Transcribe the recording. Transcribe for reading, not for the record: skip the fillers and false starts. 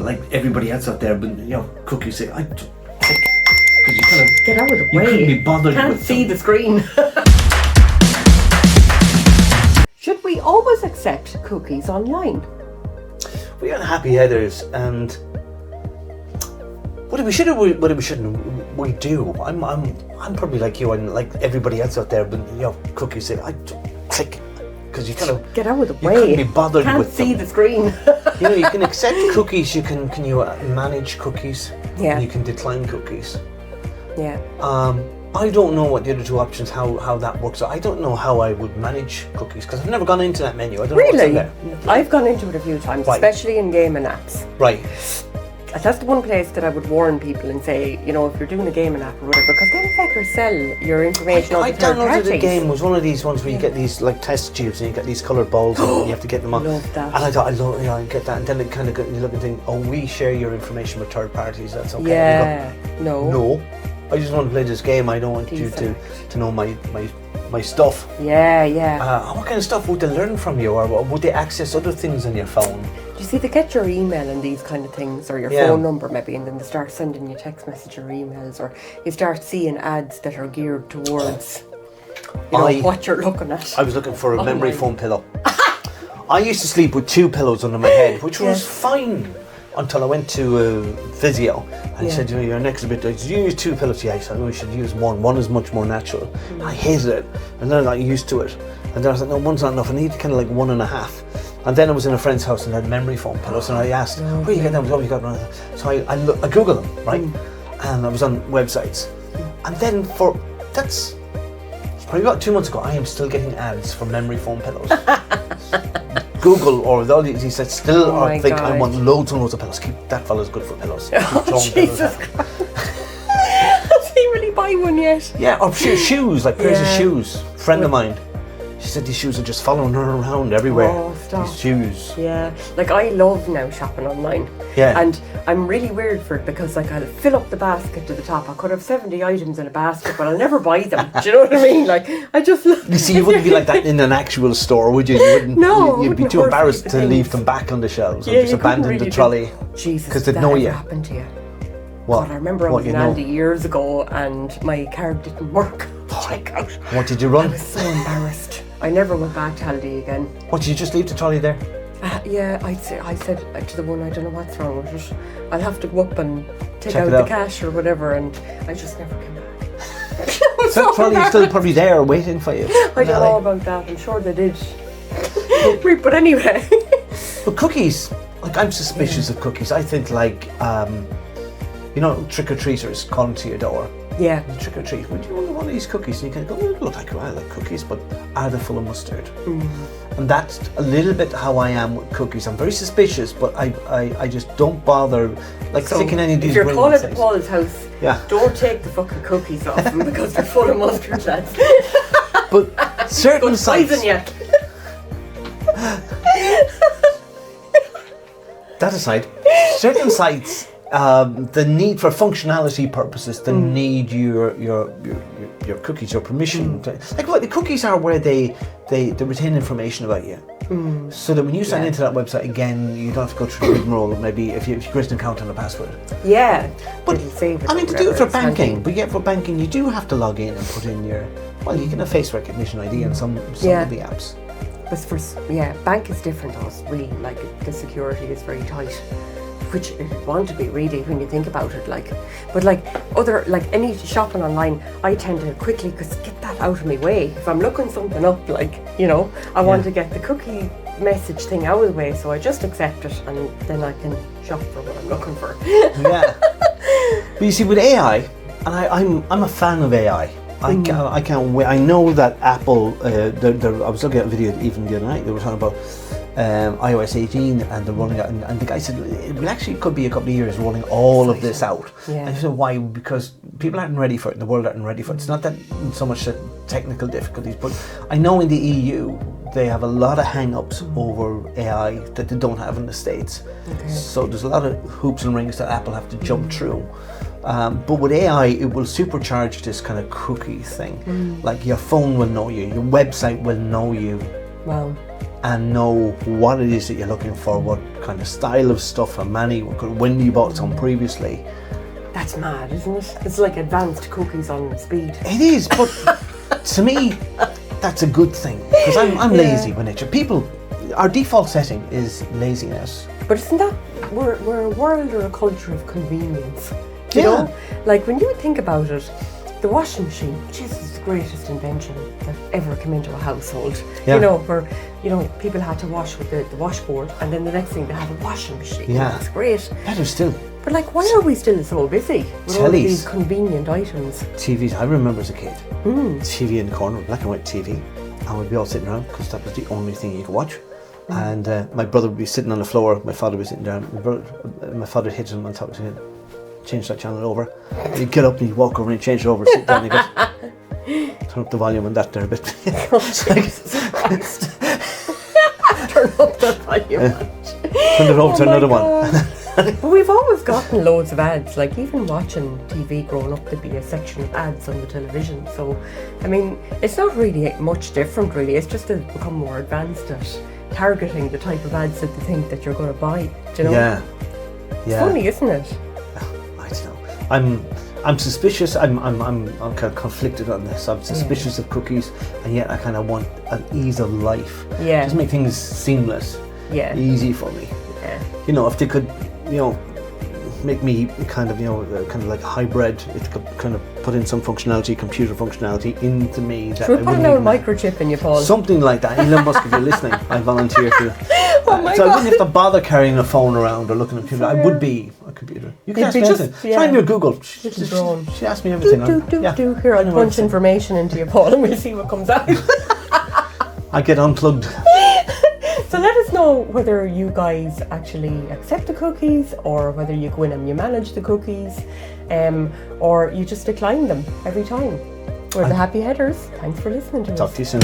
like everybody else out there, but cookies say, because you kind of get out of the you way. couldn't be bothered Can't with see them. the screen. Should we always accept cookies online? We're unhappy headers, and whether we should or whether we shouldn't, we do. I'm probably like you, and like everybody else out there, but cookies say, click, because you kind of get out of the you way. couldn't be bothered Can't with see them. the screen. You can accept cookies. You can manage cookies. Yeah. And you can decline cookies. Yeah. I don't know what the other two options, how that works. I don't know how I would manage cookies because I've never gone into that menu. I don't know what's in Really? there. I've gone into it a few times, Right. especially in gaming apps. Right. That's the one place that I would warn people and say, if you're doing a gaming app or whatever, because then fuckers sell your information on I to third downloaded parties. a game. It was one of these ones where you get these like test tubes and you get these coloured balls and you have to get them on. Love that. And I thought, I get that. And then it kind of got you look and think, we share your information with third parties. That's okay. Yeah. And you go, no. I just want to play this game. I don't want you to know my stuff. Yeah. What kind of stuff would they learn from you, or would they access other things on your phone? Do you see, they get your email and these kind of things, or your phone number maybe, and then they start sending you text message or emails, or you start seeing ads that are geared towards what you're looking at. I was looking for a memory foam pillow. I used to sleep with 2 pillows under my head, which was fine until I went to a physio and he said, your neck's a bit, do you use 2 pillows? Yeah, I said, we should use one. One is much more natural. I hated it. And then I got used to it. And then I was like, no, one's not enough. I need kind of like 1.5. And then I was in a friend's house and they had memory foam pillows, and I asked, where you get them? Oh, you got one. So I Googled them, right? And I was on websites. And then that's probably about 2 months ago, I am still getting ads for memory foam pillows. Google or all these, he said, I think I want loads and loads of pillows. Keep that fella's good for pillows. Oh, Jesus Christ. Has he really buy one yet? Yeah, or shoes, like pairs of shoes. Friend of mine, she said these shoes are just following her around everywhere. Oh, stop. These shoes. Yeah, like I love now shopping online. Yeah. And I'm really weird for it because like I'll fill up the basket to the top. I could have 70 items in a basket, but I'll never buy them. Do you know what I mean? Like I just love. You see, you wouldn't be like that in an actual store, would you? You wouldn't. No, you'd be wouldn't too hurt embarrassed the to things. leave them back on the shelves or Yeah, just you couldn't abandon really the trolley. Jesus, because they'd did know that you. ever happen to you? What? God, I remember I was in Aldi years ago and my card didn't work. Check out. What did you I run? was so embarrassed. I never went back to Aldi again. What, did you just leave the trolley there? Yeah, I said to the one, I don't know what's wrong with it. I'll have to go up and take Check out it the out. cash or whatever, and I just never came back. That trolley is still probably there waiting for you. I don't know about that. I'm sure they did. But anyway. But cookies, like I'm suspicious of cookies. I think like, trick-or-treaters come to your door. Yeah. You trick or treat. Would you want one of these cookies? And you kind of go, look, I like cookies, but are they full of mustard? And that's a little bit how I am with cookies. I'm very suspicious, but I just don't bother sticking any of these. If you're ring calling at things. Paul's house, don't take the fucking cookies off them because they're full of mustard, lads. But certain sites. Poison you. That aside, certain sites. The need for functionality purposes, the need your cookies, your permission. Like what the cookies are, where they retain information about you, so that when you sign into that website again, you don't have to go through the rigmarole. Maybe if you create an account and a password. Yeah. But it'll save it I mean, or to do it for whatever, it's banking, handy. but yet for banking, you do have to log in and put in your. Well, you can have face recognition ID on some of the apps. But bank is different to us, really. Like the security is very tight, which it want to be really when you think about it. But any shopping online, I tend to quickly get that out of my way. If I'm looking something up, I want to get the cookie message thing out of the way, so I just accept it, and then I can shop for what I'm looking for. Yeah. But you see, with AI, and I'm a fan of AI. I can't wait. I know that Apple. I was looking at a video even the other night. They were talking about iOS 18 and they're rolling out. And the guy said it could be a couple of years rolling all of this out. Yeah. And I said, why? Because people aren't ready for it. The world aren't ready for it. It's not that so much technical difficulties, but I know in the EU they have a lot of hang-ups over AI that they don't have in the States. Okay. So there's a lot of hoops and rings that Apple have to jump through. But with AI, it will supercharge this kind of cookie thing. Like your phone will know you, your website will know you. Wow. and know what it is that you're looking for, what kind of style of stuff, and when you bought some previously. That's mad, isn't it? It's like advanced cookies on speed. It is, but to me, that's a good thing, because I'm lazy by nature. Our default setting is laziness. But isn't that, we're a world or a culture of convenience, you Yeah. know? Like when you think about it, the washing machine, which is the greatest invention that ever came into a household, Yeah. you know, where, you know, people had to wash with the washboard, and then the next thing they had a washing machine. Yeah. It's great. Better still, But like, why are we still so busy with all of Tellies. these convenient items? TVs. I remember as a kid, TV in the corner, black and white TV, and we'd be all sitting around because that was the only thing you could watch. And my brother would be sitting on the floor, my father would be sitting down. My father would hit him on top of his head, change that channel over. He'd get up and he'd walk over and he'd change it over, sit down and he'd go, turn up the volume on that there a bit. It's like, Turn up the volume. turn it over to another one. one. But we've always gotten loads of ads. Like even watching TV growing up, there'd be a section of ads on the television. So, I mean, it's not really much different, really. It's just they've become more advanced at targeting the type of ads that they think that you're going to buy. Do you know? Yeah. It's funny, isn't it? I don't know. I'm suspicious. I'm kind of conflicted on this. I'm suspicious of cookies, and yet I kind of want an ease of life. Yeah. Just make things seamless, Yeah. easy for me. Yeah. You know, if they could, you know, make me kind of, you know, kind of like a hybrid. If they could kind of put in some functionality, computer functionality into me. That Should we I put wouldn't an old even- microchip in you, Paul? Something like that. Elon Musk, if you're listening, I volunteer for you. Oh my so I God. wouldn't have to bother carrying a phone around or looking at a computer. I would be a computer. You can It'd ask be me just- anything. yeah. Try me or Google. Little drone. She asked me everything. Do. Here, I'll Anyway, punch information into you, Paul, and we'll see what comes out. I get unplugged. So let us know whether you guys actually accept the cookies, or whether you go in and you manage the cookies, or you just decline them every time. We're the Happy Headers. Thanks for listening to us. Talk to you soon.